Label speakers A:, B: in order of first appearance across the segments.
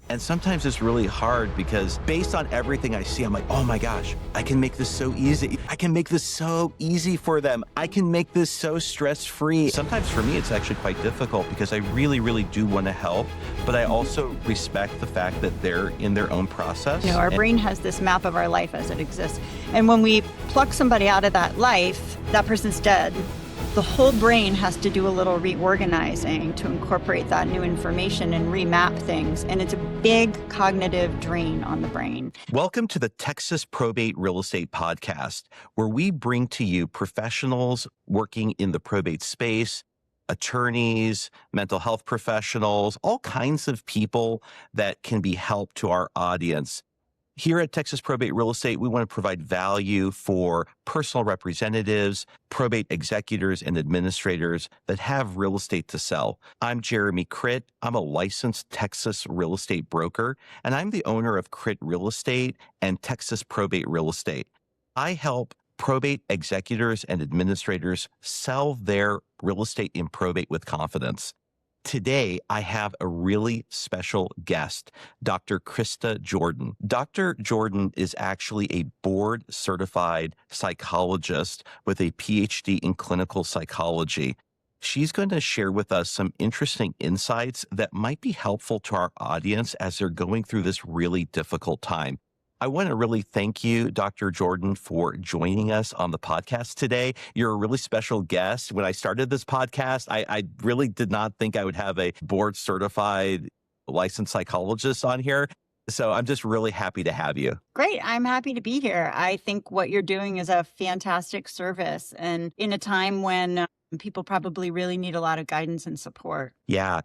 A: And sometimes it's really hard because based on everything I see, I'm like, oh my gosh, I can make this so easy. I can make this so easy for them. I can make this so stress-free. Sometimes for me, it's actually quite difficult because I really, really do want to help, but I also respect the fact that they're in their own process.
B: Our brain has this map of our life as it exists. And when we pluck somebody out of that life, that person's dead. The whole brain has to do a little reorganizing to incorporate that new information and remap things. And it's a big cognitive drain on the brain.
A: Welcome to the Texas Probate Real Estate Podcast, where we bring to you professionals working in the probate space, attorneys, mental health professionals, all kinds of people that can be help to our audience. Here at Texas Probate Real Estate, we want to provide value for personal representatives, probate executors, and administrators that have real estate to sell. I'm Jeremy Kritt. I'm a licensed Texas real estate broker, and I'm the owner of Kritt Real Estate and Texas Probate Real Estate. I help probate executors and administrators sell their real estate in probate with confidence. Today, I have a really special guest, Dr. Krista Jordan. Dr. Jordan is actually a board-certified psychologist with a PhD in clinical psychology. She's going to share with us some interesting insights that might be helpful to our audience as they're going through this really difficult time. I want to really thank you, Dr. Jordan, for joining us on the podcast today. You're a really special guest. When I started this podcast, I really did not think I would have a board-certified licensed psychologist on here. So I'm just really happy to have you.
B: Great. I'm happy to be here. I think what you're doing is a fantastic service. And in a time when people probably really need a lot of guidance and support.
A: Yeah.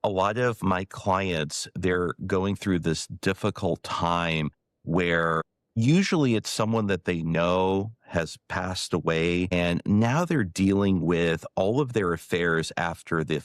A: A lot of my clients, they're going through this difficult time where usually it's someone that they know has passed away, and now they're dealing with all of their affairs after the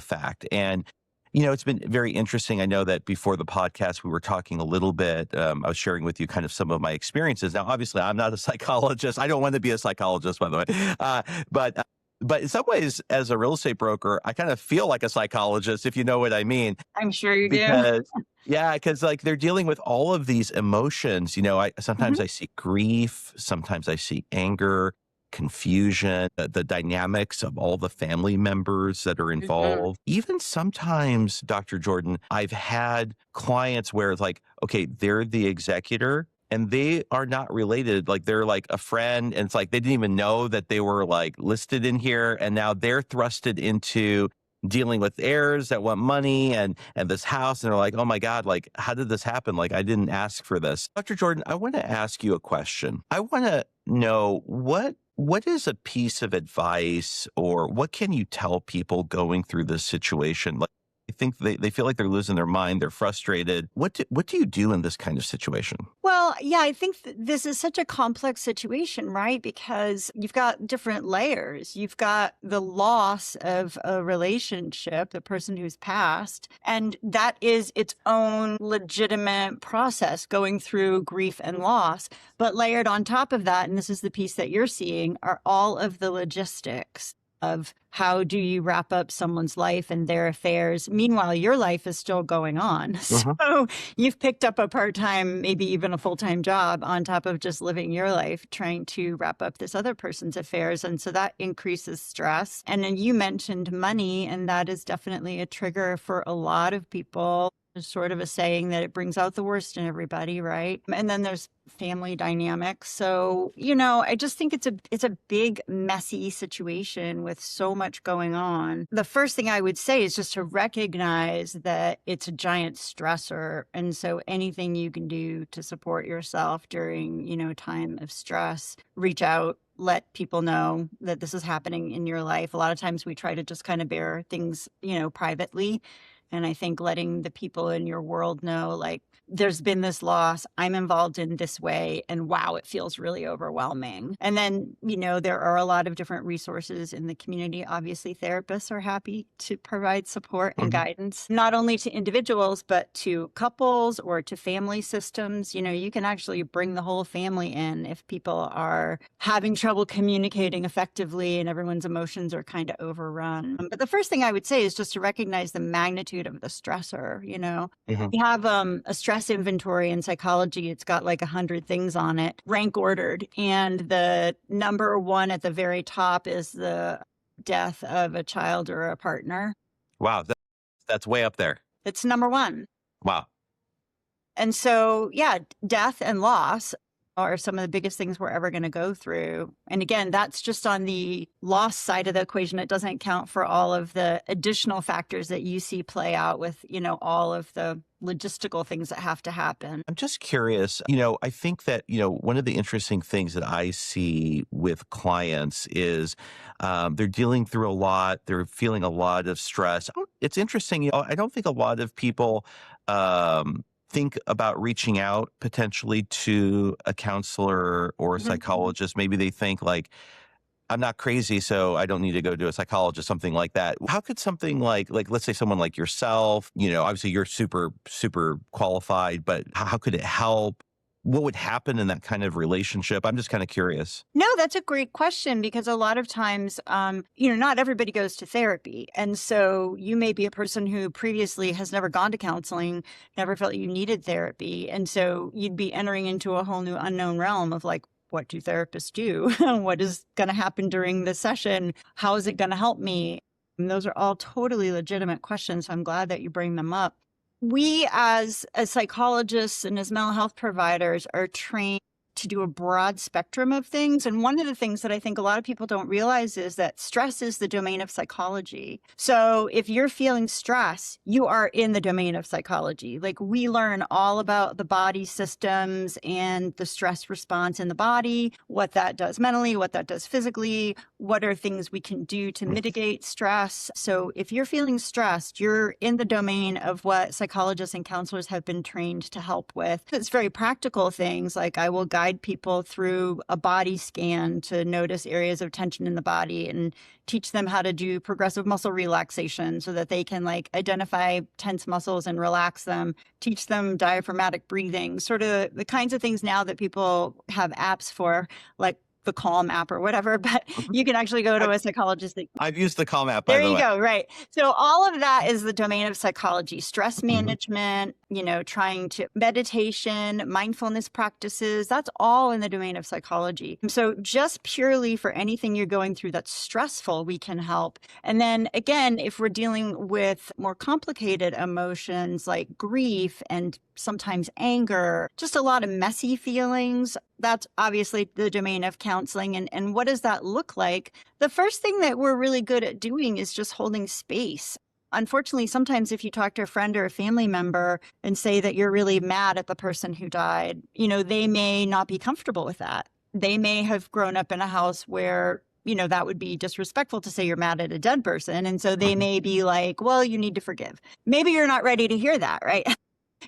A: fact. And it's been very interesting. I know that before the podcast, we were talking a little bit. I was sharing with you kind of some of my experiences. Now, obviously, I'm not a psychologist. I don't want to be a psychologist, by the way. But in some ways, as a real estate broker, I kind of feel like a psychologist, if you know what I mean.
B: I'm sure you do.
A: Because like they're dealing with all of these emotions. Sometimes I see grief, sometimes I see anger, confusion, the dynamics of all the family members that are involved. Even sometimes, Dr. Jordan, I've had clients where it's like, okay, they're the executor, and they are not related. Like they're like a friend, and it's like they didn't even know that they were like listed in here, and now they're thrusted into dealing with heirs that want money and this house, and they're like, oh my God, like how did this happen? Like I didn't ask for this. Dr. Jordan, I want to ask you a question. I want to know what is a piece of advice, or what can you tell people going through this situation? Like, I think they feel like they're losing their mind. They're frustrated. What do you do in this kind of situation?
B: Well, yeah, I think this is such a complex situation, right? Because you've got different layers. You've got the loss of a relationship, the person who's passed, and that is its own legitimate process going through grief and loss. But layered on top of that, and this is the piece that you're seeing, are all of the logistics of how do you wrap up someone's life and their affairs. Meanwhile, your life is still going on. So you've picked up a part-time, maybe even a full-time job on top of just living your life, trying to wrap up this other person's affairs. And so that increases stress. And then you mentioned money, and that is definitely a trigger for a lot of people. There's sort of a saying that it brings out the worst in everybody, right? And then there's family dynamics. So, I just think it's a big, messy situation with so much going on. The first thing I would say is just to recognize that it's a giant stressor. And so anything you can do to support yourself during, time of stress, reach out. Let people know that this is happening in your life. A lot of times we try to just kind of bear things, privately. And I think letting the people in your world know, like, there's been this loss, I'm involved in this way, and wow, it feels really overwhelming. And then, there are a lot of different resources in the community. Obviously, therapists are happy to provide support and guidance, not only to individuals, but to couples or to family systems. You can actually bring the whole family in if people are having trouble communicating effectively and everyone's emotions are kind of overrun. But the first thing I would say is just to recognize the magnitude magnitude of the stressor,
A: Mhm.
B: We have a stress inventory in psychology. It's got like 100 things on it, rank ordered. And the number one at the very top is the death of a child or a partner.
A: Wow, that's way up there.
B: It's number one.
A: Wow.
B: And so, yeah, death and loss are some of the biggest things we're ever going to go through. And again, that's just on the loss side of the equation. It doesn't account for all of the additional factors that you see play out with, all of the logistical things that have to happen.
A: I'm just curious, I think that, one of the interesting things that I see with clients is they're dealing through a lot. They're feeling a lot of stress. It's interesting. I don't think a lot of people think about reaching out potentially to a counselor or a psychologist. Maybe they think like, I'm not crazy, so I don't need to go to a psychologist, something like that. How could something like let's say someone like yourself, obviously you're super, super qualified, but how could it help? What would happen in that kind of relationship? I'm just kind of curious.
B: No, that's a great question because a lot of times, not everybody goes to therapy. And so you may be a person who previously has never gone to counseling, never felt you needed therapy. And so you'd be entering into a whole new unknown realm of like, what do therapists do? What is going to happen during the session? How is it going to help me? And those are all totally legitimate questions. So I'm glad that you bring them up. We as psychologists and as mental health providers are trained to do a broad spectrum of things. And one of the things that I think a lot of people don't realize is that stress is the domain of psychology. So if you're feeling stress, you are in the domain of psychology. Like we learn all about the body systems and the stress response in the body, what that does mentally, what that does physically, what are things we can do to mitigate stress. So if you're feeling stressed, you're in the domain of what psychologists and counselors have been trained to help with. It's very practical things like I will guide people through a body scan to notice areas of tension in the body and teach them how to do progressive muscle relaxation so that they can like identify tense muscles and relax them, teach them diaphragmatic breathing, sort of the kinds of things now that people have apps for, like the Calm app or whatever, but you can actually go to a psychologist.
A: I've used the Calm app, by
B: There
A: the
B: you
A: way.
B: go. Right. So all of that is the domain of psychology, stress management, trying to meditation, mindfulness practices. That's all in the domain of psychology. So just purely for anything you're going through that's stressful, we can help. And then again, if we're dealing with more complicated emotions like grief and sometimes anger, just a lot of messy feelings, that's obviously the domain of counseling. And what does that look like? The first thing that we're really good at doing is just holding space. Unfortunately, sometimes if you talk to a friend or a family member and say that you're really mad at the person who died, they may not be comfortable with that. They may have grown up in a house where that would be disrespectful to say you're mad at a dead person. And so they may be like, well, you need to forgive. Maybe you're not ready to hear that, right?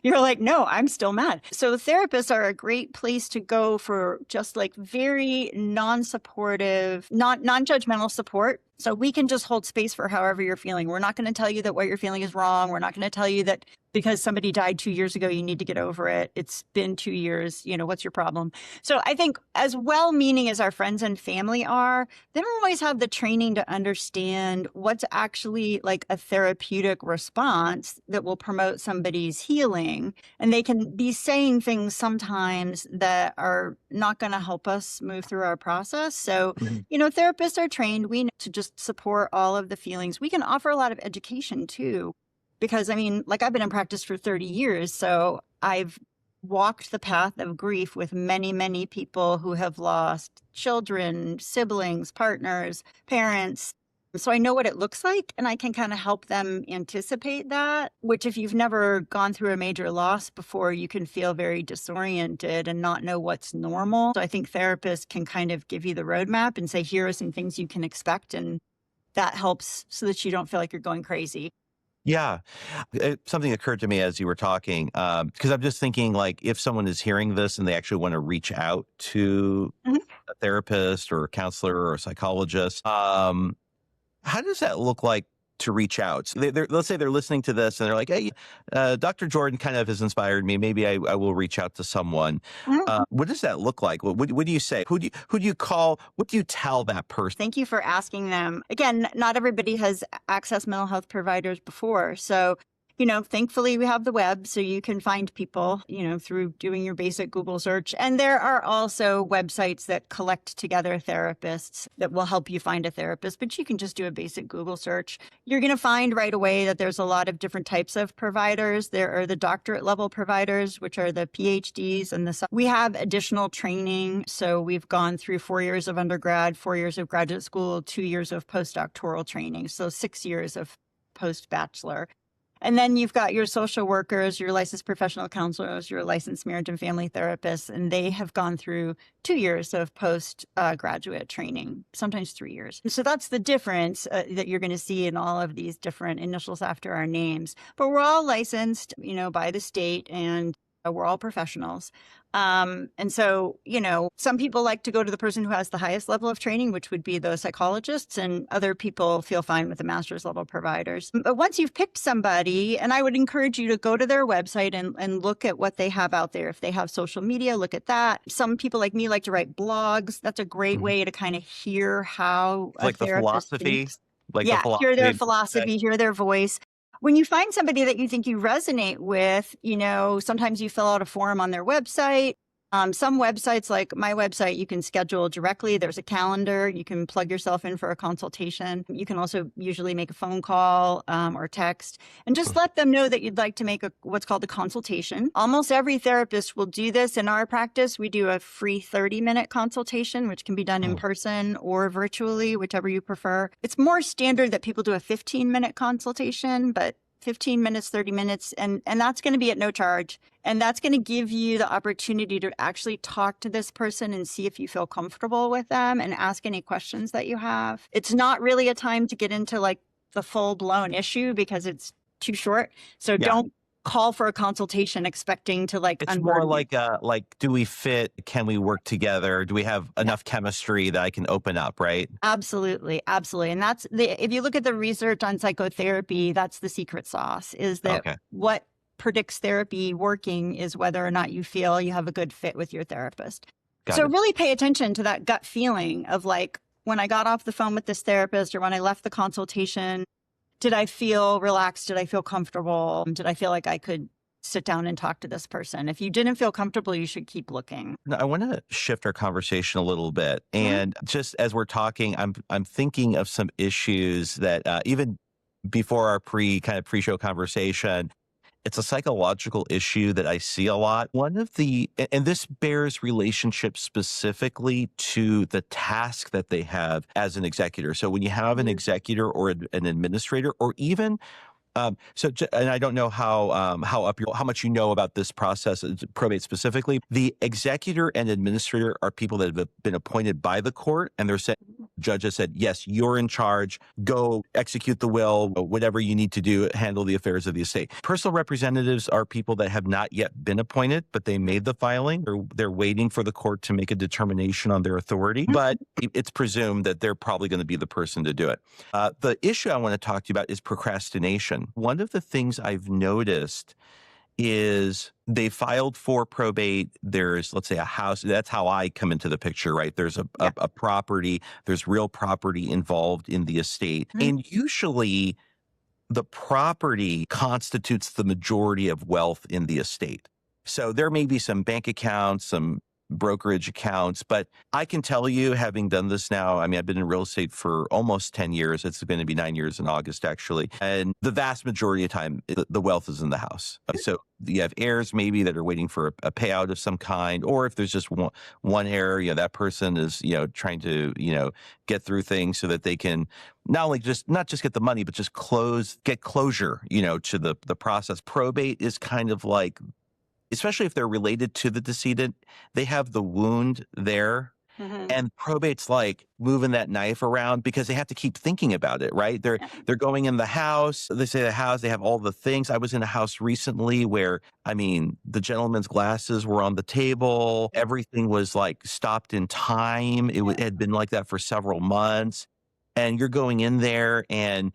B: You're like, no, I'm still mad. So therapists are a great place to go for just like very non-supportive, non-judgmental support. So we can just hold space for however you're feeling. We're not going to tell you that what you're feeling is wrong. We're not going to tell you that because somebody died 2 years ago, you need to get over it. It's been 2 years. What's your problem? So I think as well-meaning as our friends and family are, they don't always have the training to understand what's actually like a therapeutic response that will promote somebody's healing. And they can be saying things sometimes that are not going to help us move through our process. So, therapists are trained. We know to just support all of the feelings. We can offer a lot of education too. Because I've been in practice for 30 years, so I've walked the path of grief with many, many people who have lost children, siblings, partners, parents. So I know what it looks like, and I can kind of help them anticipate that, which if you've never gone through a major loss before, you can feel very disoriented and not know what's normal. So I think therapists can kind of give you the roadmap and say, here are some things you can expect, and that helps so that you don't feel like you're going crazy.
A: Yeah. Something occurred to me as you were talking, because I'm just thinking like if someone is hearing this and they actually want to reach out to a therapist or a counselor or a psychologist, how does that look like to reach out? So let's say they're listening to this and they're like, hey, Dr. Jordan kind of has inspired me. Maybe I will reach out to someone. What does that look like? What do you say? Who do you call? What do you tell that person?
B: Thank you for asking them. Again, not everybody has accessed mental health providers before. So thankfully we have the web, so you can find people, through doing your basic Google search. And there are also websites that collect together therapists that will help you find a therapist, but you can just do a basic Google search. You're going to find right away that there's a lot of different types of providers. There are the doctorate level providers, which are the PhDs, and we have additional training. So we've gone through 4 years of undergrad, 4 years of graduate school, 2 years of postdoctoral training. So 6 years of post-bachelor. And then you've got your social workers, your licensed professional counselors, your licensed marriage and family therapists, and they have gone through 2 years of postgraduate training, sometimes 3 years. And so that's the difference that you're going to see in all of these different initials after our names. But we're all licensed, by the state, and we're all professionals. And so, some people like to go to the person who has the highest level of training, which would be the psychologists, and other people feel fine with the master's level providers. But once you've picked somebody, and I would encourage you to go to their website and look at what they have out there. If they have social media, look at that. Some people like me like to write blogs. That's a great way to kind of hear how
A: Like the philosophy,
B: thinks.
A: like the philosophy.
B: Hear their philosophy, hear their voice. When you find somebody that you think you resonate with, sometimes you fill out a form on their website. Some websites, like my website, you can schedule directly. There's a calendar. You can plug yourself in for a consultation. You can also usually make a phone call or text and just let them know that you'd like to make what's called a consultation. Almost every therapist will do this. In our practice, we do a free 30-minute consultation, which can be done in person or virtually, whichever you prefer. It's more standard that people do a 15-minute consultation, but 15 minutes, 30 minutes, and that's going to be at no charge. And that's going to give you the opportunity to actually talk to this person and see if you feel comfortable with them and ask any questions that you have. It's not really a time to get into like the full-blown issue because it's too short. So don't call for a consultation expecting to
A: It's more like do we fit? Can we work together? Do we have enough chemistry that I can open up, right?
B: Absolutely. Absolutely. And that's if you look at the research on psychotherapy, that's the secret sauce, is that what predicts therapy working is whether or not you feel you have a good fit with your therapist. So really pay attention to that gut feeling of like, when I got off the phone with this therapist or when I left the consultation, did I feel relaxed? Did I feel comfortable? Did I feel like I could sit down and talk to this person? If you didn't feel comfortable, you should keep looking.
A: Now, I want to shift our conversation a little bit. And just as we're talking, I'm thinking of some issues that even before our pre-show conversation, it's a psychological issue that I see a lot. One of and this bears relationship specifically to the task that they have as an executor. So when you have an executor or an administrator, or even and I don't know how much you know about this process, probate specifically. The executor and administrator are people that have been appointed by the court, and judge has said, yes, you're in charge. Go execute the will, whatever you need to do, handle the affairs of the estate. Personal representatives are people that have not yet been appointed, but they made the filing. They're waiting for the court to make a determination on their authority, but it's presumed that they're probably going to be the person to do it. The issue I want to talk to you about is procrastination. One of the things I've noticed is they filed for probate. There's, let's say, a house. That's how I come into the picture, right? There's a property. There's real property involved in the estate. And usually the property constitutes the majority of wealth in the estate. So there may be some bank accounts, some brokerage accounts, but I can tell you, having done this now, I mean, I've been in real estate for almost 10 years. It's going to be 9 years in August, actually. And the vast majority of time, the wealth is in the house. So you have heirs maybe that are waiting for a payout of some kind, or if there's just one heir, that person is, trying to, get through things so that they can not just get the money, but just get closure, to the process. Probate is kind of like, especially if they're related to the decedent, they have the wound there. And probate's like moving that knife around because they have to keep thinking about it, right? They're going in the house. They say the house, they have all the things. I was in a house recently where, the gentleman's glasses were on the table. Everything was like stopped in time. It had been like that for several months. And you're going in there and,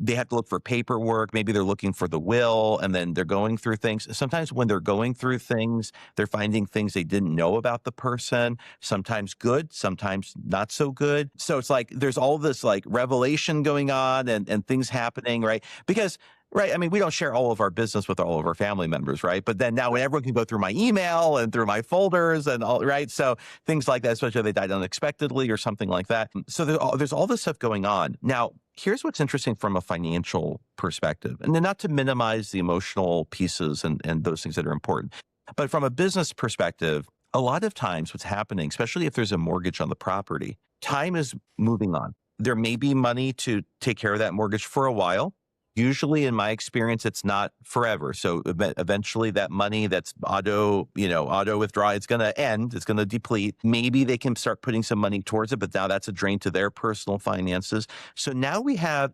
A: they have to look for paperwork. Maybe they're looking for the will, and then they're going through things. Sometimes when they're going through things, they're finding things they didn't know about the person, sometimes good, sometimes not so good. So it's like there's all this like revelation going on and things happening, right? Because Right. I mean, we don't share all of our business with all of our family members, right? But then now everyone can go through my email and through my folders and all, right? So things like that, especially if they died unexpectedly or something like that. So there's all this stuff going on. Now, here's what's interesting from a financial perspective, and then not to minimize the emotional pieces and those things that are important, but from a business perspective, a lot of times what's happening, especially if there's a mortgage on the property, time is moving on. There may be money to take care of that mortgage for a while. Usually, in my experience, it's not forever. So eventually that money that's auto withdrawal, it's going to end. It's going to deplete. Maybe they can start putting some money towards it, but now that's a drain to their personal finances. So now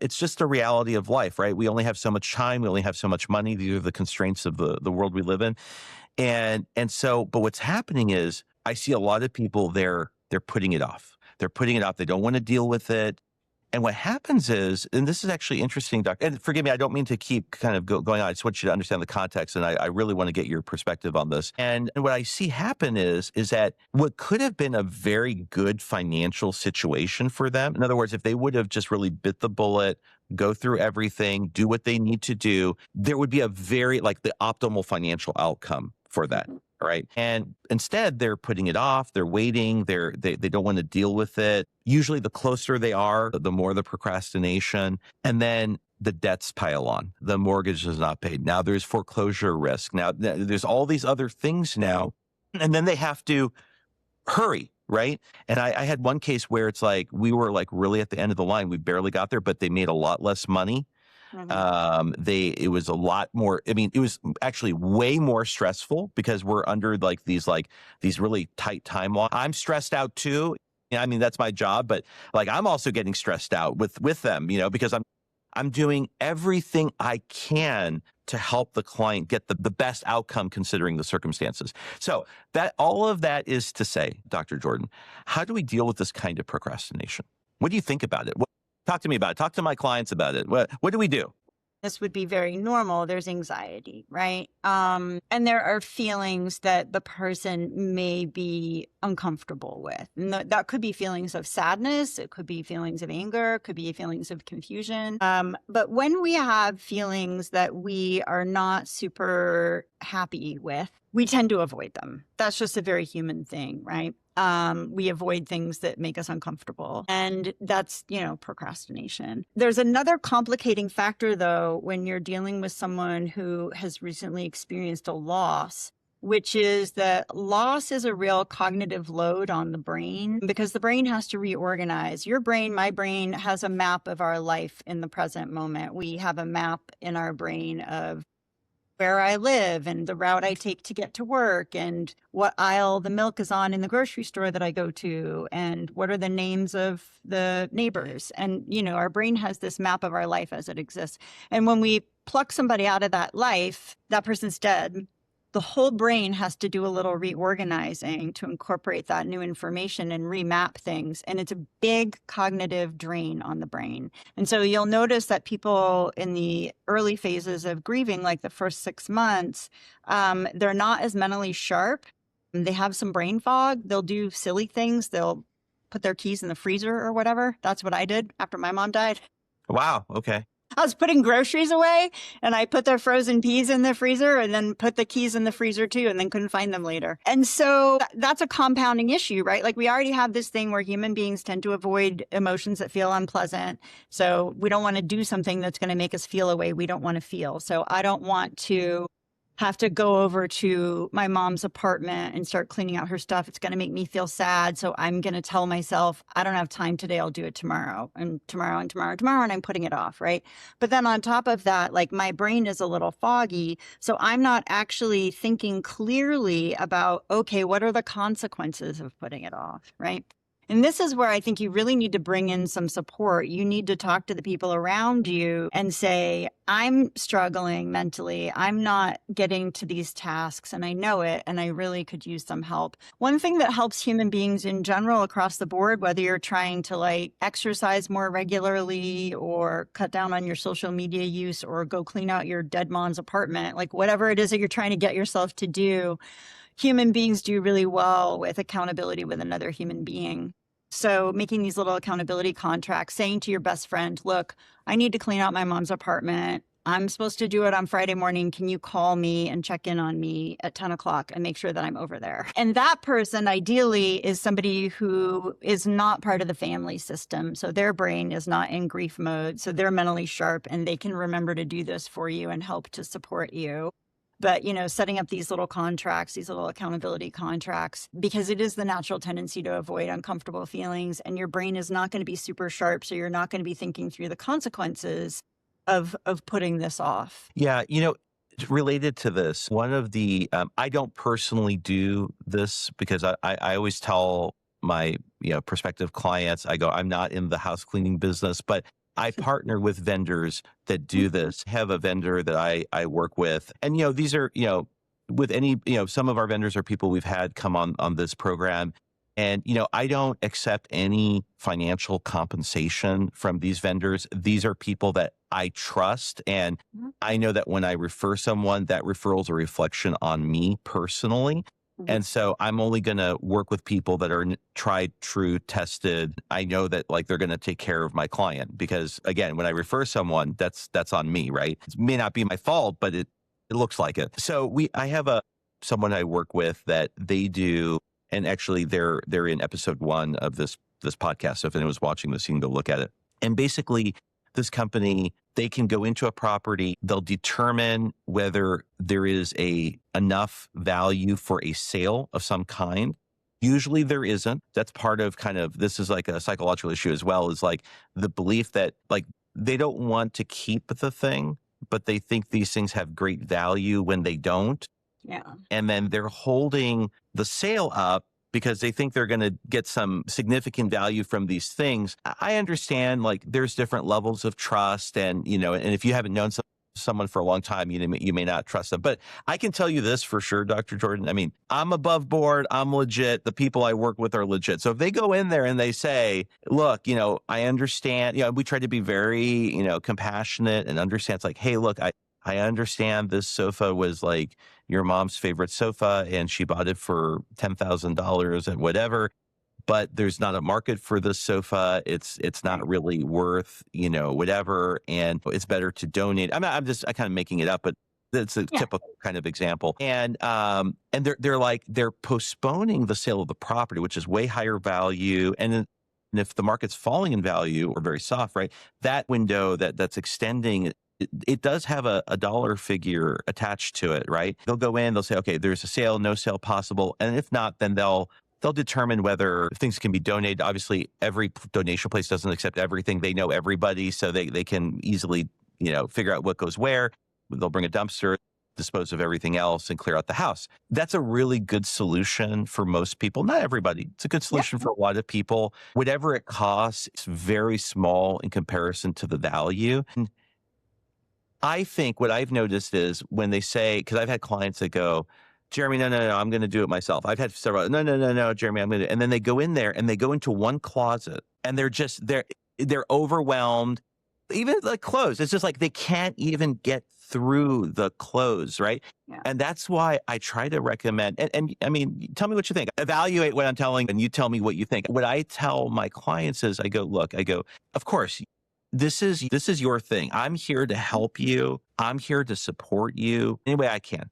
A: it's just a reality of life, right? We only have so much time. We only have so much money. These are the constraints of the world we live in. But what's happening is I see a lot of people, they're putting it off. They're putting it off. They don't want to deal with it. And what happens is, and this is actually interesting, Doc, and forgive me, I don't mean to keep kind of going on. I just want you to understand the context, and I really want to get your perspective on this. And what I see happen is that what could have been a very good financial situation for them, in other words, if they would have just really bit the bullet, go through everything, do what they need to do, there would be a very, the optimal financial outcome for that. Right. And instead, they're putting it off. They're waiting. They don't want to deal with it. Usually, the closer they are, the more the procrastination. And then the debts pile on. The mortgage is not paid. Now there's foreclosure risk. Now there's all these other things now. And then they have to hurry. Right. And I had one case where it's we were really at the end of the line. We barely got there, but they made a lot less money. It was a lot more, it was actually way more stressful because we're under these really tight time laws. I'm stressed out too. That's my job, but I'm also getting stressed out with them, because I'm doing everything I can to help the client get the best outcome considering the circumstances. So that all of that is to say, Dr. Jordan, how do we deal with this kind of procrastination? What do you think about it? Talk to me about it. Talk to my clients about it. What do we do?
B: This would be very normal. There's anxiety, right? And there are feelings that the person may be uncomfortable with. And that could be feelings of sadness. It could be feelings of anger. It could be feelings of confusion. But when we have feelings that we are not super happy with, we tend to avoid them. That's just a very human thing, right? We avoid things that make us uncomfortable. And that's, procrastination. There's another complicating factor, though, when you're dealing with someone who has recently experienced a loss, which is that loss is a real cognitive load on the brain because the brain has to reorganize. Your brain, my brain, has a map of our life in the present moment. We have a map in our brain of where I live and the route I take to get to work and what aisle the milk is on in the grocery store that I go to and what are the names of the neighbors. And, our brain has this map of our life as it exists. And when we pluck somebody out of that life, that person's dead. The whole brain has to do a little reorganizing to incorporate that new information and remap things. And it's a big cognitive drain on the brain. And so you'll notice that people in the early phases of grieving, like the first 6 months, they're not as mentally sharp. They have some brain fog. They'll do silly things. They'll put their keys in the freezer or whatever. That's what I did after my mom died.
A: Wow. Okay.
B: I was putting groceries away and I put the frozen peas in the freezer and then put the keys in the freezer too and then couldn't find them later. And so that's a compounding issue, right? We already have this thing where human beings tend to avoid emotions that feel unpleasant. So we don't want to do something that's going to make us feel a way we don't want to feel. So I don't want to have to go over to my mom's apartment and start cleaning out her stuff. It's going to make me feel sad. So I'm going to tell myself, I don't have time today. I'll do it tomorrow and tomorrow and tomorrow and tomorrow. And I'm putting it off. Right. But then on top of that, my brain is a little foggy. So I'm not actually thinking clearly about, okay, what are the consequences of putting it off? Right. And this is where I think you really need to bring in some support. You need to talk to the people around you and say, I'm struggling mentally. I'm not getting to these tasks and I know it and I really could use some help. One thing that helps human beings in general across the board, whether you're trying to exercise more regularly or cut down on your social media use or go clean out your dead mom's apartment, whatever it is that you're trying to get yourself to do, human beings do really well with accountability with another human being. So making these little accountability contracts, saying to your best friend, look, I need to clean out my mom's apartment. I'm supposed to do it on Friday morning. Can you call me and check in on me at 10 o'clock and make sure that I'm over there? And that person ideally is somebody who is not part of the family system. So their brain is not in grief mode. So they're mentally sharp and they can remember to do this for you and help to support you. But, setting up these little contracts, these little accountability contracts, because it is the natural tendency to avoid uncomfortable feelings, and your brain is not going to be super sharp. So you're not going to be thinking through the consequences of putting this off.
A: Yeah. Related to this, one of the, I don't personally do this because I always tell my, prospective clients, I go, I'm not in the house cleaning business, but I partner with vendors that do this. I have a vendor that I work with. And, these are, with any, some of our vendors are people we've had come on this program. And, I don't accept any financial compensation from these vendors. These are people that I trust. And I know that when I refer someone, that referral is a reflection on me personally. And so I'm only going to work with people that are tried, true, tested. I know that they're going to take care of my client because again, when I refer someone, that's on me, right? It may not be my fault, but it looks like it. So I have someone I work with that they do, and actually they're in episode 1 of this podcast. So if anyone's watching this, you can go look at it. And basically this company, they can go into a property, they'll determine whether there is enough value for a sale of some kind. Usually there isn't. That's part of this is like a psychological issue as well, is the belief that they don't want to keep the thing, but they think these things have great value when they don't.
B: Yeah.
A: And then they're holding the sale up because they think they're going to get some significant value from these things. I understand there's different levels of trust and, and if you haven't known someone for a long time, you may not trust them. But I can tell you this for sure, Dr. Jordan. I mean, I'm above board. I'm legit. The people I work with are legit. So if they go in there and they say, look, I understand, we try to be very, compassionate and understand. It's like, hey, look, I understand this sofa was your mom's favorite sofa and she bought it for $10,000 and whatever, but there's not a market for this sofa. It's not really worth, whatever. And it's better to donate. I'm kind of making it up, but it's a typical kind of example. And they're postponing the sale of the property, which is way higher value. And if the market's falling in value or very soft, right, that window that's extending, it does have a dollar figure attached to it, right? They'll go in, they'll say, okay, there's a sale, no sale possible. And if not, then they'll determine whether things can be donated. Obviously, every donation place doesn't accept everything. They know everybody, so they can easily, figure out what goes where. They'll bring a dumpster, dispose of everything else, and clear out the house. That's a really good solution for most people. Not everybody. It's a good solution for a lot of people. Whatever it costs, it's very small in comparison to the value. And I think what I've noticed is when they say, because I've had clients that go, Jeremy, no, I'm going to do it myself. I've had several, no, Jeremy, I'm going to, and then they go in there and they go into one closet and they're overwhelmed. Even clothes, it's just they can't even get through the clothes, right?
B: Yeah.
A: And that's why I try to recommend, and I mean, tell me what you think. Evaluate what I'm telling and you tell me what you think. What I tell my clients is of course, this is your thing. I'm here to help you. I'm here to support you any way I can.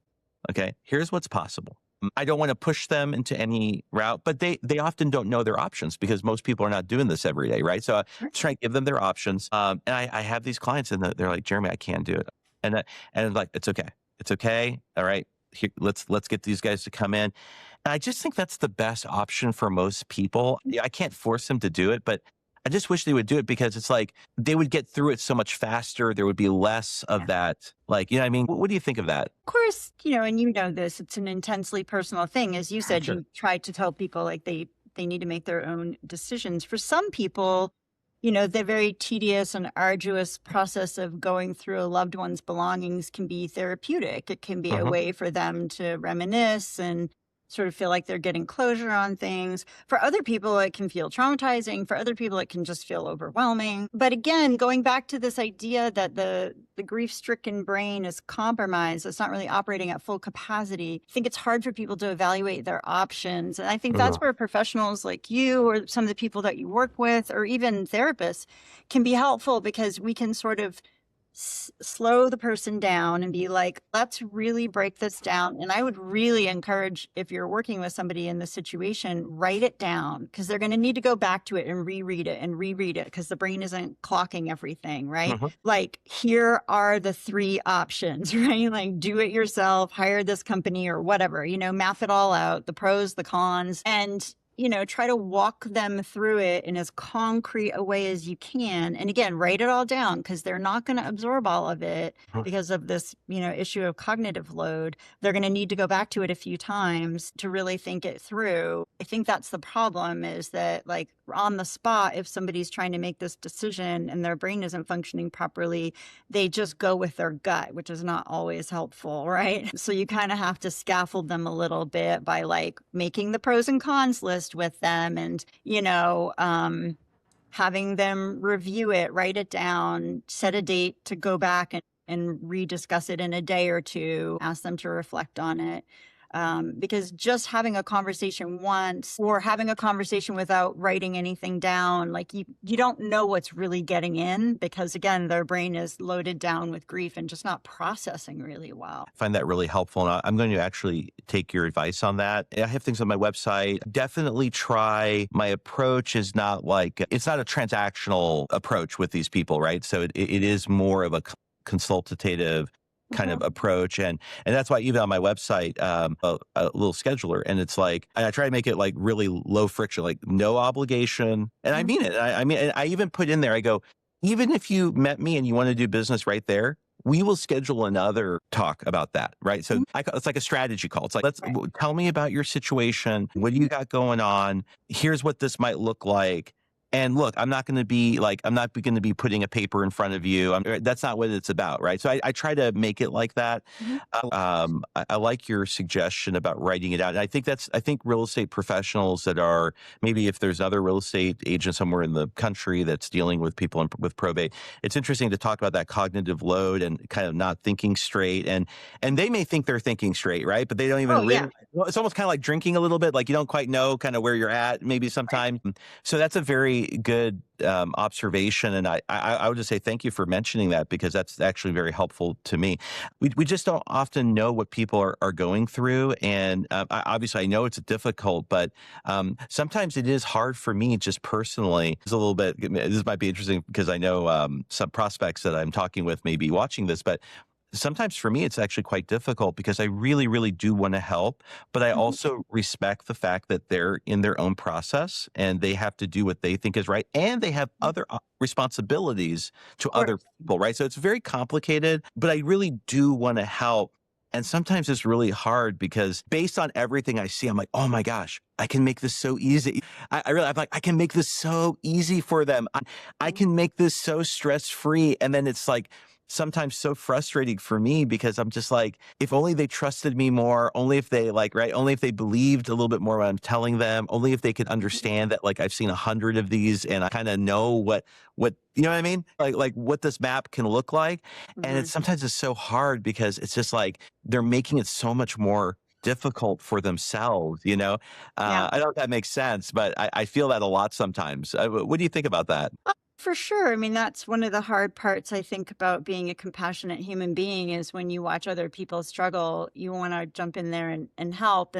A: Okay. Here's what's possible. I don't want to push them into any route, but they often don't know their options because most people are not doing this every day. Right. So I try to give them their options. And I have these clients and they're like, Jeremy, I can't do it. And I'm like, it's okay. It's okay. All right. Here, let's get these guys to come in. And I just think that's the best option for most people. I can't force them to do it, but I just wish they would do it because it's they would get through it so much faster. There would be less of that. What I mean? What do you think of that?
B: Of course, and this, it's an intensely personal thing. As you said,
A: Sure.
B: You try to tell people they need to make their own decisions. For some people, the very tedious and arduous process of going through a loved one's belongings can be therapeutic. It can be a way for them to reminisce and sort of feel like they're getting closure on things. For other people, it can feel traumatizing. For other people, it can just feel overwhelming. But again, going back to this idea that the grief-stricken brain is compromised, it's not really operating at full capacity, I think it's hard for people to evaluate their options. And I think that's where professionals like you or some of the people that you work with or even therapists can be helpful, because we can sort of slow the person down and be like, let's really break this down. And I would really encourage, if you're working with somebody in this situation, write it down, because they're going to need to go back to it and reread it because the brain isn't clocking everything, right?
A: Mhm.
B: Like, here are the 3 options, right? Like, do it yourself, hire this company or whatever, map it all out, the pros, the cons, and try to walk them through it in as concrete a way as you can. And again, write it all down, because they're not going to absorb all of it
A: Mhm.
B: because of this, issue of cognitive load. They're going to need to go back to it a few times to really think it through. I think that's the problem, is that, like, on the spot, if somebody's trying to make this decision and their brain isn't functioning properly, they just go with their gut, which is not always helpful, right? So you kind of have to scaffold them a little bit by, like, making the pros and cons list with them, and having them review it, write it down, set a date to go back and rediscuss it in a day or two, ask them to reflect on it. Because just having a conversation once, or having a conversation without writing anything down, like, you don't know what's really getting in, because again, their brain is loaded down with grief and just not processing really well.
A: I find that really helpful. And I'm going to actually take your advice on that. I have things on my website. Definitely try. My approach is not like, it's not a transactional approach with these people, right? So it is more of a consultative kind of
B: Mhm.
A: approach. And that's why even on my website, a little scheduler, and it's like, and I try to make it like really low friction, like no obligation. And I
B: Mhm.
A: mean it. I mean, and I even put in there, I go, even if you met me and you want to do business right there, we will schedule another talk about that, right? So
B: Mhm.
A: it's like a strategy call. It's like,
B: Right.
A: tell me about your situation. What do you got going on? Here's what this might look like. And look, I'm not going to be putting a paper in front of you. That's not what it's about, right? So I try to make it like that.
B: Mhm.
A: I like your suggestion about writing it out. And I think real estate professionals that are, maybe if there's other real estate agents somewhere in the country that's dealing with people with probate, it's interesting to talk about that cognitive load and kind of not thinking straight. And they may think they're thinking straight, right? But they don't even
B: Oh, yeah.
A: realize. Well, it's almost kind of like drinking a little bit, like you don't quite know kind of where you're at, maybe
B: Right.
A: sometimes. So that's a very good observation. And I would just say thank you for mentioning that, because that's actually very helpful to me. We just don't often know what people are going through. And obviously, I know it's difficult, but sometimes it is hard for me just personally. It's a little bit, this might be interesting because I know some prospects that I'm talking with may be watching this, but sometimes for me, it's actually quite difficult because I really, really do want to help, but I
B: Mhm.
A: also respect the fact that they're in their own process and they have to do what they think is right. And they have
B: Of
A: other responsibilities to other
B: course.
A: people, right? So it's very complicated, but I really do want to help. And sometimes it's really hard because based on everything I see, I'm like, oh my gosh, I can make this so easy. I'm like, I can make this so easy for them. I
B: Mhm.
A: can make this so stress free. And then it's like, sometimes so frustrating for me because I'm just like, if only they trusted me more, only if they like, right, only if they believed a little bit more what I'm telling them, only if they could understand that like I've seen 100 of these and I kind of know what you know what I mean, like what this map can look like. And
B: Mhm.
A: it's sometimes it's so hard because it's just like they're making it so much more difficult for themselves, you know.
B: Yeah.
A: I don't know if that makes sense, but I feel that a lot sometimes. What do you think about that?
B: For sure. I mean, that's one of the hard parts, I think, about being a compassionate human being, is when you watch other people struggle, you want to jump in there and help.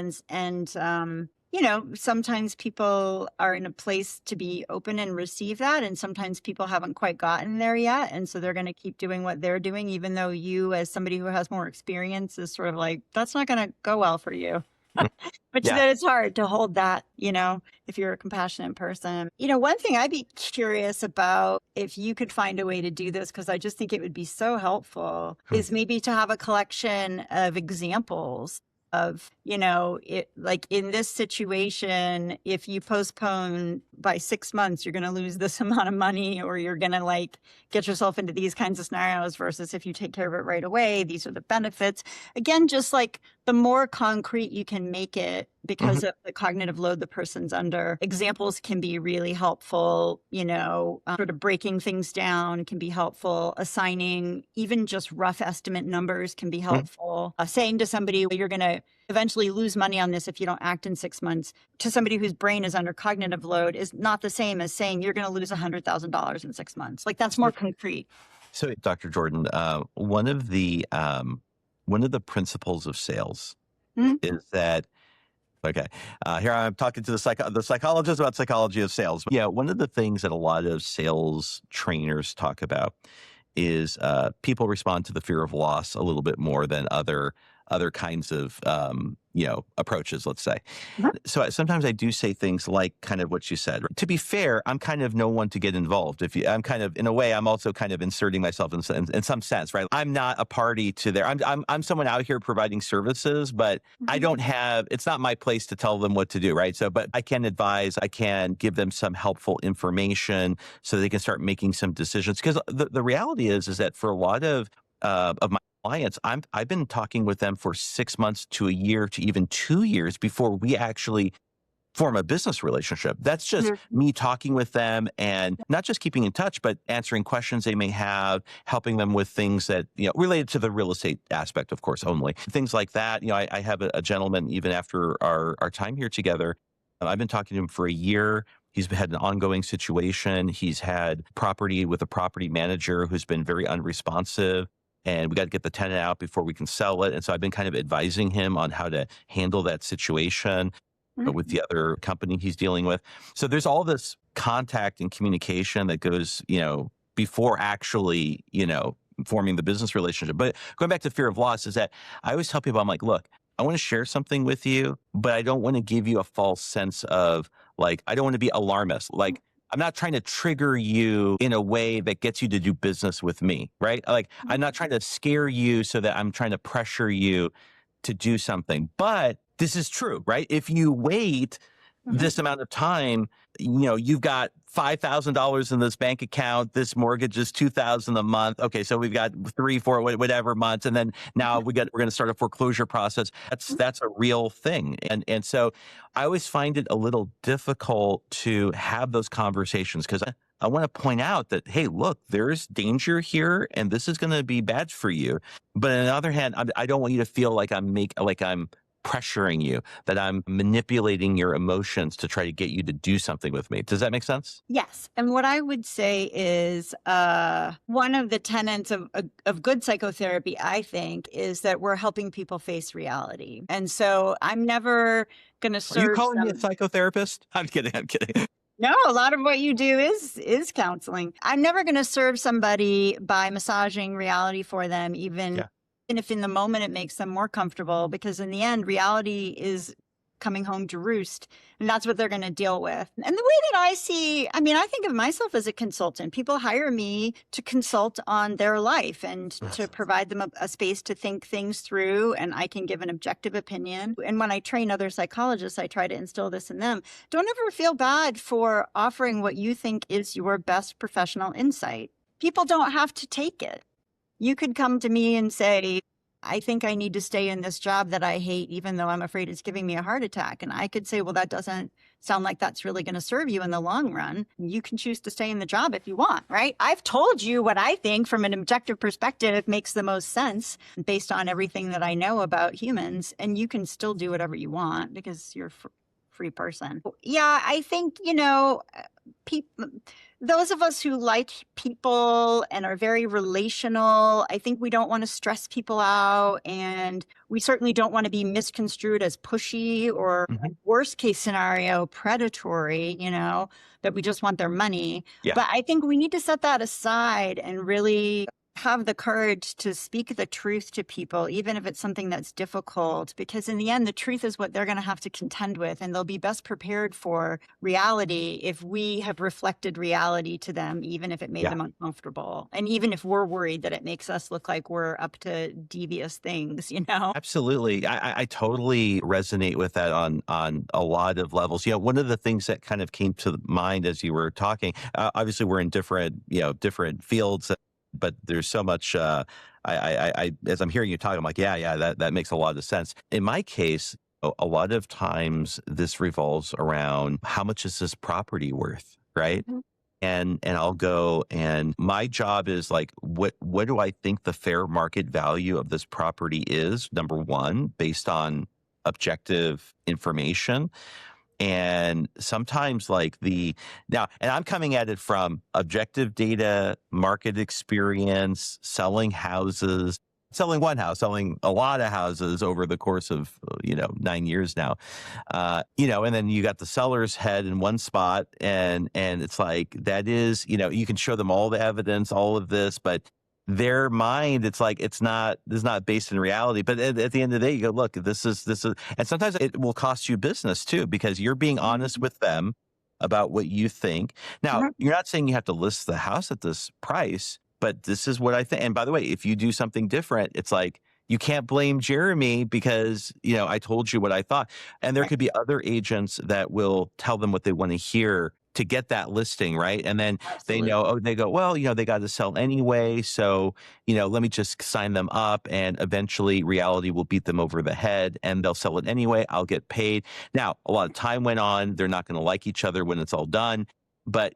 B: Sometimes people are in a place to be open and receive that. And sometimes people haven't quite gotten there yet. And so they're going to keep doing what they're doing, even though you, as somebody who has more experience, is sort of like, that's not going to go well for you.
A: Mhm.
B: But
A: Yeah.
B: then it's hard to hold that, if you're a compassionate person. One thing I'd be curious about, if you could find a way to do this, because I just think it would be so helpful,
A: Hmm.
B: is maybe to have a collection of examples of, it, like, in this situation, if you postpone by 6 months, you're going to lose this amount of money, or you're going to, like, get yourself into these kinds of scenarios, versus if you take care of it right away, these are the benefits. Again, just like, the more concrete you can make it,
A: Mhm.
B: because of the cognitive load the person's under, examples can be really helpful. Sort of breaking things down can be helpful. Assigning even just rough estimate numbers can be
A: Mhm.
B: helpful. Saying to somebody, well, you're going to eventually lose money on this if you don't act in 6 months, to somebody whose brain is under cognitive load, is not the same as saying you're going to lose $100,000 in 6 months. Like, that's more concrete.
A: So, Dr. Jordan, one of the principles of sales
B: Mhm.
A: is that okay. Here I'm talking to the psychologist about psychology of sales. Yeah, one of the things that a lot of sales trainers talk about is people respond to the fear of loss a little bit more than other kinds of approaches. Let's say. So sometimes I do say things like kind of what you said. To be fair, I'm kind of no one to get involved. I'm kind of, in a way, I'm also kind of inserting myself in some sense, right? I'm not a party to there. I'm someone out here providing services, but I don't have. It's not my place to tell them what to do, right? So, but I can advise. I can give them some helpful information so they can start making some decisions. Because the reality is that for a lot of my clients, I've been talking with them for 6 months to a year to even 2 years before we actually form a business relationship. That's just me talking with them and not just keeping in touch, but answering questions they may have, helping them with things that, related to the real estate aspect, of course, only. Things like that. I have a gentleman, even after our time here together, I've been talking to him for a year. He's had an ongoing situation. He's had property with a property manager who's been very unresponsive. And we got to get the tenant out before we can sell it. And so I've been kind of advising him on how to handle that situation with the other company he's dealing with. So there's all this contact and communication that goes, before actually, forming the business relationship. But going back to fear of loss is that I always tell people, I'm like, look, I want to share something with you, but I don't want to give you a false sense of I don't want to be alarmist. I'm not trying to trigger you in a way that gets you to do business with me, right? I'm not trying to scare you so that I'm trying to pressure you to do something. But this is true, right? If you wait this amount of time, you've got $5,000 in this bank account. This mortgage is $2,000 a month. Okay, so we've got 3, 4, whatever months, and then now we're going to start a foreclosure process. That's a real thing, and so I always find it a little difficult to have those conversations because I want to point out that, hey, look, there's danger here, and this is going to be bad for you. But on the other hand, I don't want you to feel like I'm pressuring you, that I'm manipulating your emotions to try to get you to do something with me. Does that make sense?
B: Yes. And what I would say is one of the tenets of good psychotherapy, I think, is that we're helping people face reality. And so I'm never going to serve.
A: Are you calling me a psychotherapist? I'm kidding.
B: No, a lot of what you do is counseling. I'm never going to serve somebody by massaging reality for them, even if in the moment it makes them more comfortable, because in the end, reality is coming home to roost, and that's what they're going to deal with. And the way that I think of myself as a consultant. People hire me to consult on their life and to provide them a space to think things through, and I can give an objective opinion. And when I train other psychologists, I try to instill this in them. Don't ever feel bad for offering what you think is your best professional insight. People don't have to take it. You could come to me and say, I think I need to stay in this job that I hate, even though I'm afraid it's giving me a heart attack. And I could say, well, that doesn't sound like that's really going to serve you in the long run. You can choose to stay in the job if you want, right? I've told you what I think from an objective perspective makes the most sense based on everything that I know about humans. And you can still do whatever you want because you're a free person. Yeah, I think, those of us who like people and are very relational, I think we don't want to stress people out, and we certainly don't want to be misconstrued as pushy or worst case scenario, predatory, that we just want their money.
A: Yeah.
B: But I think we need to set that aside and really have the courage to speak the truth to people, even if it's something that's difficult, because in the end, the truth is what they're going to have to contend with, and they'll be best prepared for reality if we have reflected reality to them, even if it made them uncomfortable. And even if we're worried that it makes us look like we're up to devious things,
A: Absolutely. I totally resonate with that on a lot of levels. One of the things that kind of came to mind as you were talking, obviously we're in different fields, but there's so much, as I'm hearing you talk, I'm like, that makes a lot of sense. In my case, a lot of times this revolves around how much is this property worth, right? And I'll go, and my job is what do I think the fair market value of this property is, number one, based on objective information. And sometimes now, and I'm coming at it from objective data, market experience, selling houses, selling one house, selling a lot of houses over the course of, 9 years now. And then you got the seller's head in one spot, and it's like, that is, you can show them all the evidence, all of this, but their mind, it's like, this is not based in reality. But at the end of the day, you go, look, this is, and sometimes it will cost you business too, because you're being honest with them about what you think. Now,
B: Mhm.
A: you're not saying you have to list the house at this price, but this is what I think. And by the way, if you do something different, it's like, you can't blame Jeremy because, I told you what I thought. And there
B: Right.
A: could be other agents that will tell them what they want to hear to get that listing, right? And then they
B: Absolutely.
A: know, they go, well, they got to sell anyway. So, let me just sign them up, and eventually reality will beat them over the head and they'll sell it anyway. I'll get paid. Now, a lot of time went on. They're not going to like each other when it's all done. But,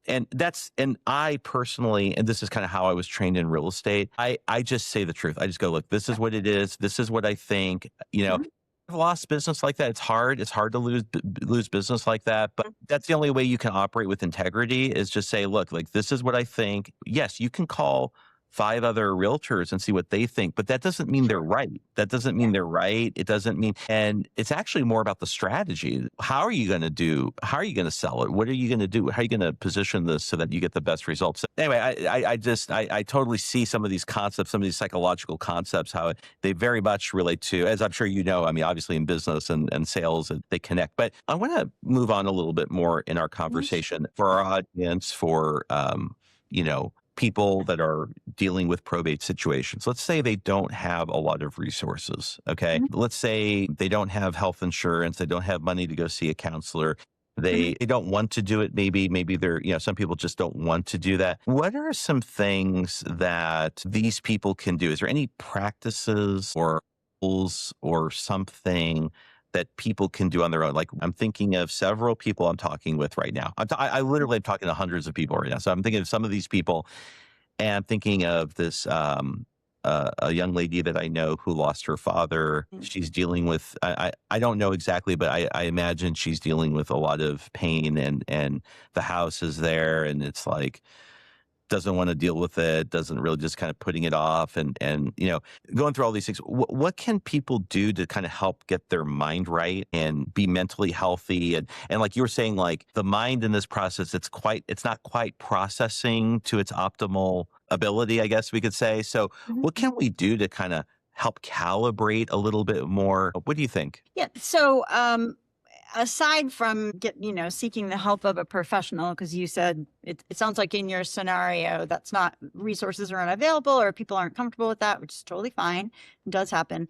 A: and I personally, and this is kind of how I was trained in real estate. I just say the truth. I just go, look, this is what it is. This is what I think.
B: Mhm.
A: I've lost business like that. It's hard. It's hard to lose business like that. But that's the only way you can operate with integrity, is just say, look, like, this is what I think. Yes, you can call 5 other realtors and see what they think, but that doesn't mean they're
B: Sure.
A: right. That doesn't mean they're right. It doesn't mean, and it's actually more about the strategy. How are you going to sell it? What are you going to do? How are you going to position this so that you get the best results? So anyway, I totally see some of these concepts, some of these psychological concepts, how they very much relate to, as I'm sure you know, I mean, obviously in business and sales, they connect. But I want to move on a little bit more in our
B: Sure.
A: conversation for our audience, for, people that are dealing with probate situations. Let's say they don't have a lot of resources. Okay.
B: Mhm.
A: Let's say they don't have health insurance. They don't have money to go see a counselor.
B: Mhm.
A: They don't want to do it. Maybe they're, some people just don't want to do that. What are some things that these people can do? Is there any practices or tools or something that people can do on their own? Like, I'm thinking of several people I'm talking with right now. I literally am talking to hundreds of people right now. So I'm thinking of some of these people, and I'm thinking of this, a young lady that I know who lost her father.
B: Mhm.
A: She's dealing with, I don't know exactly, but I imagine she's dealing with a lot of pain, and the house is there, and it's like, doesn't want to deal with it, doesn't really, just kind of putting it off, and going through all these things. What can people do to kind of help get their mind right and be mentally healthy? And like you were saying, like, the mind in this process, it's not quite processing to its optimal ability, I guess we could say. So
B: Mhm.
A: what can we do to kind of help calibrate a little bit more? What do you think?
B: Yeah. So, aside from seeking the help of a professional, because you said it sounds like in your scenario that's not, resources are unavailable or people aren't comfortable with that, which is totally fine. It does happen.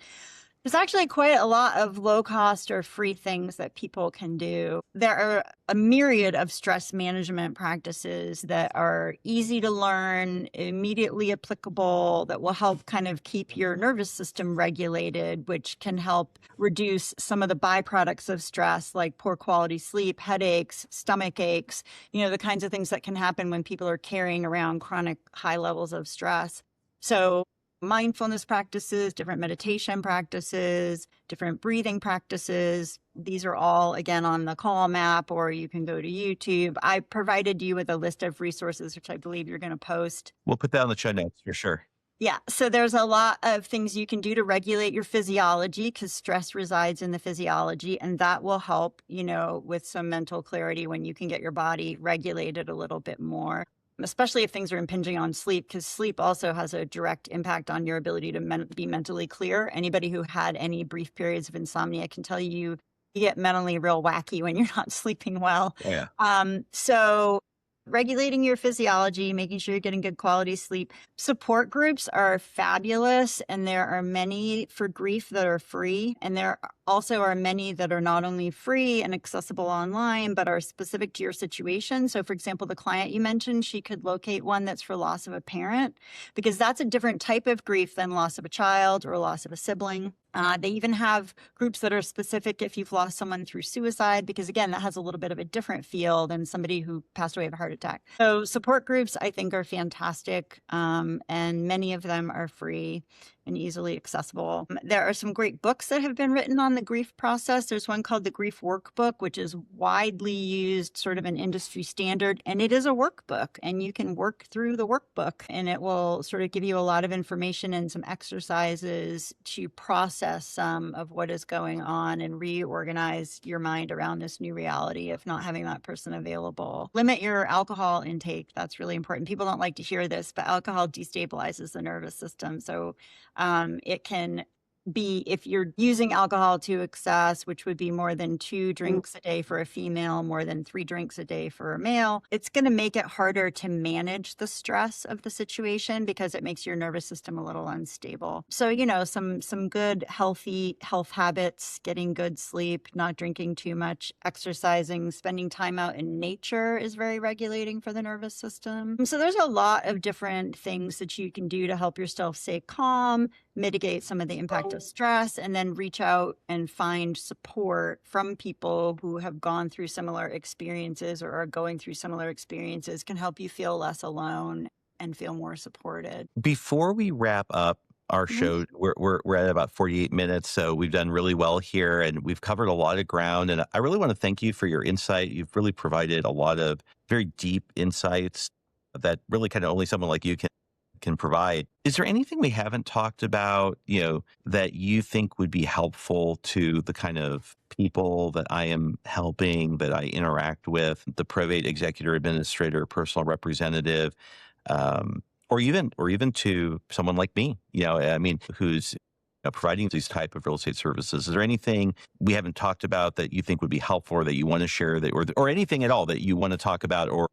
B: There's actually quite a lot of low cost or free things that people can do. There are a myriad of stress management practices that are easy to learn, immediately applicable, that will help kind of keep your nervous system regulated, which can help reduce some of the byproducts of stress, like poor quality sleep, headaches, stomach aches, the kinds of things that can happen when people are carrying around chronic high levels of stress. So, mindfulness practices, different meditation practices, different breathing practices. These are all, again, on the Calm app, or you can go to YouTube. I provided you with a list of resources, which I believe you're going to post.
A: We'll put that on the show notes for sure.
B: Yeah. So there's a lot of things you can do to regulate your physiology, because stress resides in the physiology, and that will help, with some mental clarity when you can get your body regulated a little bit more, especially if things are impinging on sleep, because sleep also has a direct impact on your ability to be mentally clear. Anybody who had any brief periods of insomnia can tell you you get mentally real wacky when you're not sleeping well.
A: Oh, yeah.
B: So regulating your physiology, making sure you're getting good quality sleep. Support groups are fabulous, and there are many for grief that are free. And there also are many that are not only free and accessible online, but are specific to your situation. So, for example, the client you mentioned, she could locate one that's for loss of a parent, because that's a different type of grief than loss of a child or loss of a sibling. They even have groups that are specific if you've lost someone through suicide, because again, that has a little bit of a different feel than somebody who passed away of a heart attack. So support groups, I think, are fantastic, and many of them are free. and easily accessible. There are some great books that have been written on the grief process. There's one called the Grief Workbook, which is widely used, sort of an industry standard, and it is a workbook, and you can work through the workbook, and it will sort of give you a lot of information and some exercises to process some of what is going on and reorganize your mind around this new reality of not having that person available. Limit your alcohol intake. That's really important. People don't like to hear this, but alcohol destabilizes the nervous system. So it can be, if you're using alcohol to excess, which would be more than 2 drinks a day for a female, more than 3 drinks a day for a male, it's going to make it harder to manage the stress of the situation because it makes your nervous system a little unstable. So, you know, some good healthy health habits, getting good sleep, not drinking too much, exercising, spending time out in nature is very regulating for the nervous system. So there's a lot of different things that you can do to help yourself stay calm, mitigate some of the impact of stress, and then reach out and find support from people who have gone through similar experiences or are going through similar experiences can help you feel less alone and feel more supported.
A: Before we wrap up our show, we're at about 48 minutes, so we've done really well here, and we've covered a lot of ground. And I really want to thank you for your insight. You've really provided a lot of very deep insights that really kind of only someone like you can provide. Is there anything we haven't talked about, that you think would be helpful to the kind of people that I am helping, that I interact with, the probate executor, administrator, personal representative, or even to someone like me, who's providing these type of real estate services? Is there anything we haven't talked about that you think would be helpful, or that you want to share, or anything at all that you want to talk about or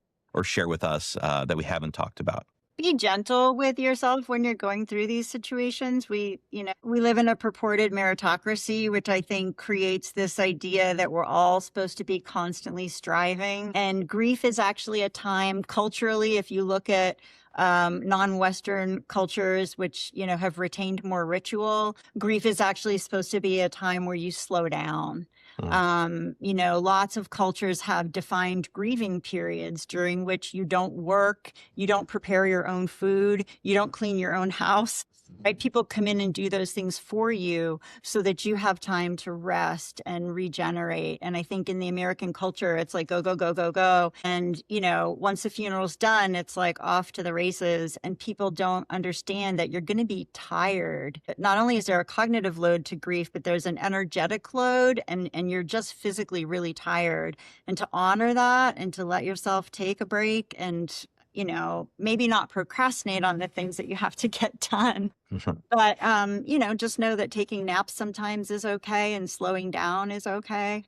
A: share with us that we haven't talked about?
B: Be gentle with yourself when you're going through these situations. We live in a purported meritocracy, which I think creates this idea that we're all supposed to be constantly striving. And grief is actually a time culturally, if you look at non-Western cultures, which, have retained more ritual, grief is actually supposed to be a time where you slow down. Lots of cultures have defined grieving periods during which you don't work, you don't prepare your own food, you don't clean your own house. Right? People come in and do those things for you so that you have time to rest and regenerate. And I think in the American culture, it's like go, go, go, go, go. And, once the funeral's done, it's like off to the races. And people don't understand that you're going to be tired. Not only is there a cognitive load to grief, but there's an energetic load, and you're just physically really tired. And to honor that and to let yourself take a break and maybe not procrastinate on the things that you have to get done. But, just know that taking naps sometimes is okay and slowing down is okay.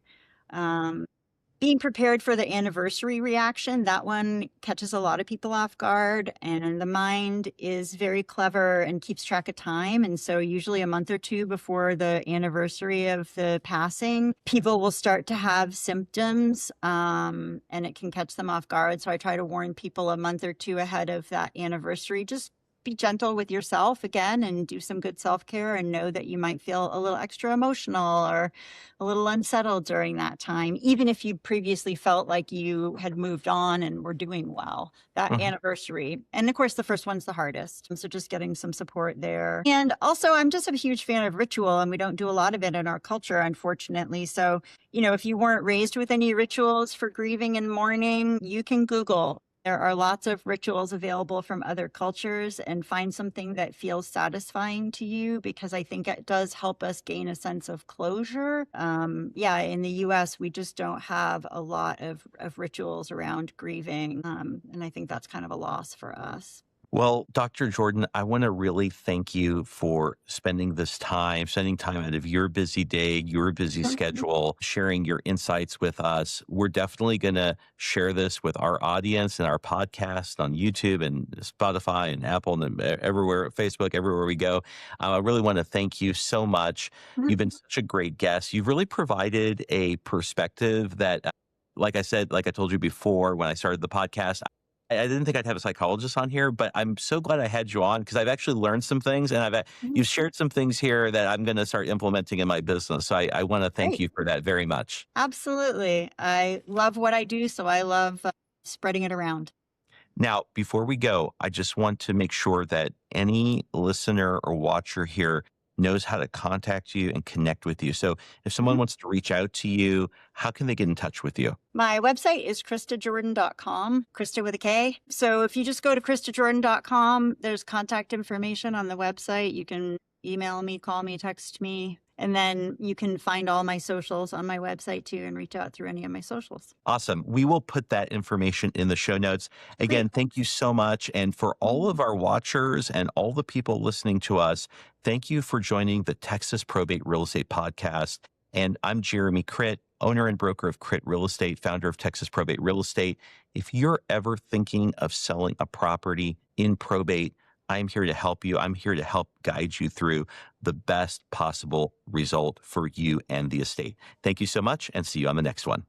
B: Being prepared for the anniversary reaction, that one catches a lot of people off guard, and the mind is very clever and keeps track of time. And so usually a month or 2 before the anniversary of the passing, people will start to have symptoms, and it can catch them off guard. So I try to warn people a month or 2 ahead of that anniversary. Just be gentle with yourself again and do some good self-care, and know that you might feel a little extra emotional or a little unsettled during that time, even if you previously felt like you had moved on and were doing well. That anniversary. And of course, the first one's the hardest. So just getting some support there. And also, I'm just a huge fan of ritual, and we don't do a lot of it in our culture, unfortunately. So, if you weren't raised with any rituals for grieving and mourning, you can Google. There are lots of rituals available from other cultures, and find something that feels satisfying to you, because I think it does help us gain a sense of closure. In the US, we just don't have a lot of rituals around grieving. And I think that's kind of a loss for us.
A: Well, Dr. Jordan, I want to really thank you for spending time out of your busy day, your busy schedule, sharing your insights with us. We're definitely going to share this with our audience and our podcast on YouTube and Spotify and Apple and everywhere, Facebook, everywhere we go. I really want to thank you so much. You've been such a great guest. You've really provided a perspective that, like I told you before when I started the podcast, I didn't think I'd have a psychologist on here, but I'm so glad I had you on, because I've actually learned some things, and you've shared some things here that I'm going to start implementing in my business. So I want to thank you for that very much.
B: Absolutely. I love what I do, so I love spreading it around.
A: Now, before we go, I just want to make sure that any listener or watcher here knows how to contact you and connect with you. So if someone
B: Mhm.
A: wants to reach out to you, how can they get in touch with you?
B: My website is KristaJordan.com, Krista with a K. So if you just go to KristaJordan.com, there's contact information on the website. You can email me, call me, text me, and then you can find all my socials on my website too and reach out through any of my socials.
A: Awesome. We will put that information in the show notes.
B: Great.
A: Again, thank you so much. And for all of our watchers and all the people listening to us, thank you for joining the Texas Probate Real Estate Podcast. And I'm Jeremy Kritt, owner and broker of Kritt Real Estate, founder of Texas Probate Real Estate. If you're ever thinking of selling a property in probate, I'm here to help you. I'm here to help guide you through the best possible result for you and the estate. Thank you so much, and see you on the next one.